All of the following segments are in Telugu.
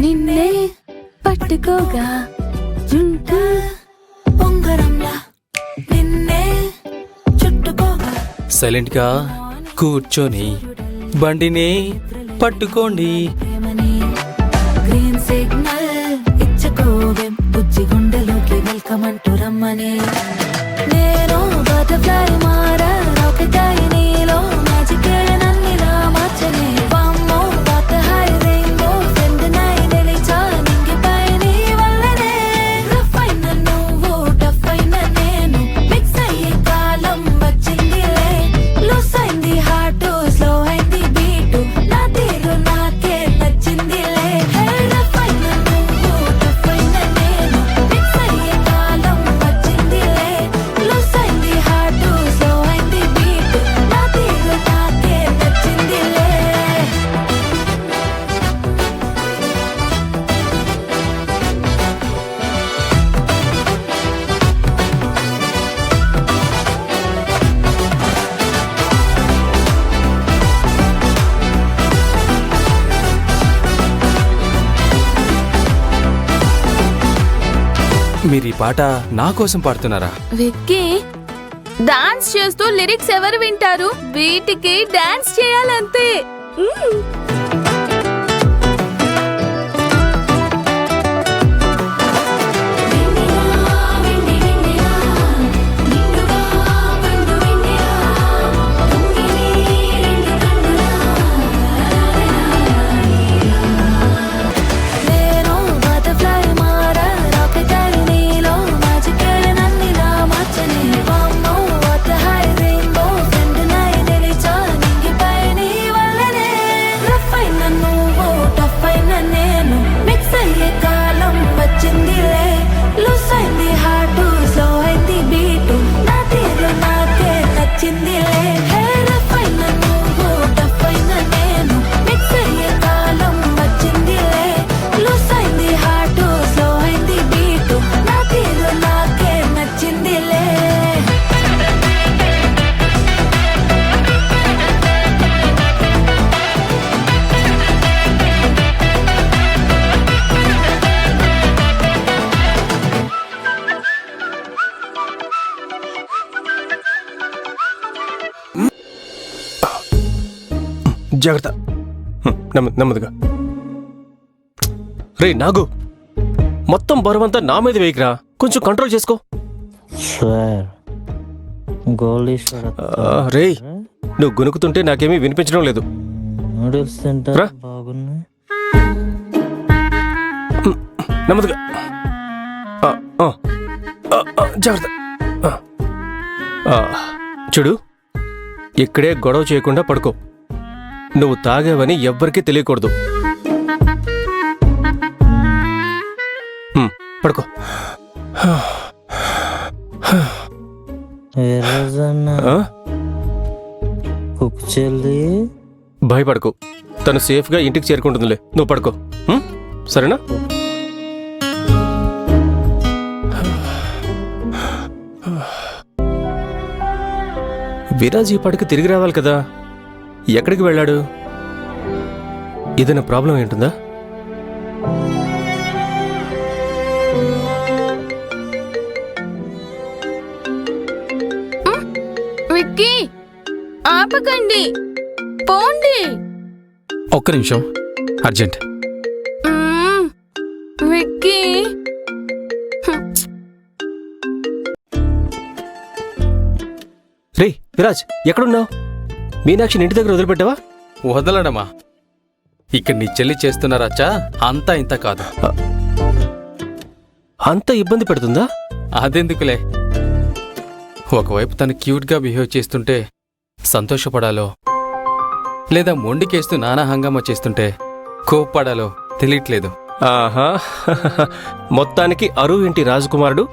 నిన్నే పట్టుకోగా జుంట పొంగరంలా నిన్నే చుట్టుకోగా సైలెంట్ గా కూర్చొని బండిని పట్టుకోండి. గ్రీన్ సిగ్నల్ ఇచ్చకోవే బుజ్జి గుండెలోకి వెల్కమ్ అంటూ రమ్మని. నేను బటర్ఫ్లై మారా రాకెట్ అయి నీలో మ్యాజిక్ నన్నిలా మార్చని. వామ్మో వాట్ హై రెయిన్బో ఫ్రెండ్ నై నిలిచా నింగిపై నీ వల్లనే. రఫ్ అయిన నువ్వు టఫ్ అయిన నేను మిక్స్ అయ్యే కాలం వచ్చిందిలే. లూస్ అయింది హార్ట్ స్లో అయింది బీటు నా తీరు నాకే నచ్చిందిలే. రఫ్ అయిన నువ్వు టఫ్ అయిన నేను మిక్స్ అయ్యే కాలం వచ్చిందిలే. లూస్ అయింది హార్ట్ స్లో అయింది బీటు నా తీరు నాకే నచ్చిందిలే. మీరు ఈ పాట నా కోసం పాడుతున్నారా? విక్కీ, డాన్స్ చేస్తూ లిరిక్స్ ఎవరు వింటారు? వీటికి డాన్స్ చేయాలంతే. నేను బటర్ఫ్లై మారా రాకెట్ అయి నీలో మ్యాజిక్ నన్నిలా మార్చని. వామ్మో వాట్ హై రెయిన్బో ఫ్రెండ్ నై నిలిచా నింగిపై నీ వల్లనే. రఫ్ అయిన నువ్వు టఫ్ అయిన నేను మిక్స్ అయ్యే కాలం వచ్చిందిలే. లూస్ అయింది హార్ట్ స్లో అయింది బీటు నా తీరు నాకే నచ్చిందిలే. రఫ్ అయిన నువ్వు టఫ్ అయిన నేను మిక్స్ అయ్యే కాలం వచ్చిందిలే. లూస్ అయింది హార్ట్ స్లో అయింది బీటు నా తీరు నాకే నచ్చిందిలే. జాగ్రత్త. నెమ్మదిగా. రే నాగు, మొత్తం బరువంతా నా మీద వేయకురా, కొంచెం కంట్రోల్ చేసుకో. సార్ గోలీ రే, నువ్వు గునుకుతుంటే నాకేమీ వినిపించడం లేదు. నూడిల్స్ తింటా రా. బాగున్నాయి. నెమ్మదిగా. జాగ్రత్త. చూడు, ఇక్కడే గొడవ చేయకుండా పడుకో. నువ్వు తాగావని ఎవ్వరికీ తెలియకూడదు. పడుకో. ఏ రోజన్నా కుక్ చెల్లి భయపడకు, తను సేఫ్గా ఇంటికి చేరుకుంటుందిలే. నువ్వు పడుకో, సరేనా? విరాజ్ ఈ పాటికి తిరిగి రావాలి కదా, ఎక్కడికి వెళ్ళాడు? ఏదైనా ప్రాబ్లం ఏంటుందా? విక్కీ, ఆపకండి, పోండి. ఒక్క నిమిషం, అర్జెంట్. విక్కీ, రే విరాజ్, ఎక్కడున్నావు? మీనాక్షిని ఇంటి దగ్గర వదిలిపెట్టావా? వదలడమా? ఇక్కడ నీ చెల్లి చేస్తున్న రచ్చ అంతా ఇంత కాదు. అంత ఇబ్బంది పెడుతుందా? అదెందుకులే, ఒకవైపు తను క్యూట్గా బిహేవ్ చేస్తుంటే సంతోషపడాలో, లేదా మొండికేస్తూ నానా హంగామా చేస్తుంటే కోప్పడాలో తెలియట్లేదు. ఆహా, మొత్తానికి అరువు ఇంటి రాజకుమారుడు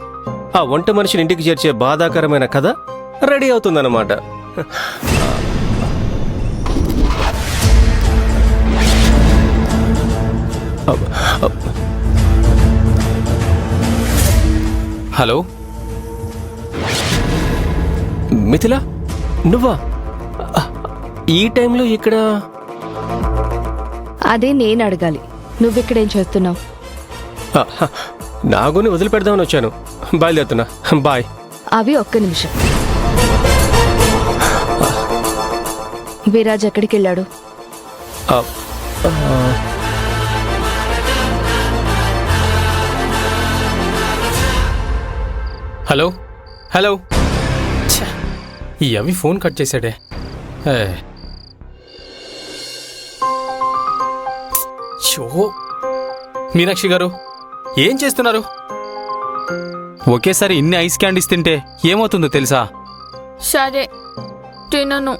ఆ వంట మనిషిని ఇంటికి చేర్చే బాధాకరమైన కథ రెడీ అవుతుందన్నమాట. హలో మిథిలా, నువ్వా ఈ టైంలో ఇక్కడ? అదే నేను అడగాలి. నువ్విక్కడేం చేస్తున్నావు? నాగుని వదిలిపెడదామని వచ్చాను. బయలుదేరుతున్నా. బాయ్. అవి ఒక్క నిమిషం. విరాజ్ ఎక్కడికి వెళ్ళాడు? ఆ, ఆ, హలో హలో ఛ, ఈ అవి ఫోన్ కట్ చేశాడే. ఏ. షో మీనాక్షి గారు ఏం చేస్తున్నారు? ఒకేసారి ఇన్ని ఐస్ క్యాండీస్ తింటే ఏమవుతుందో తెలుసా? సరే తినను.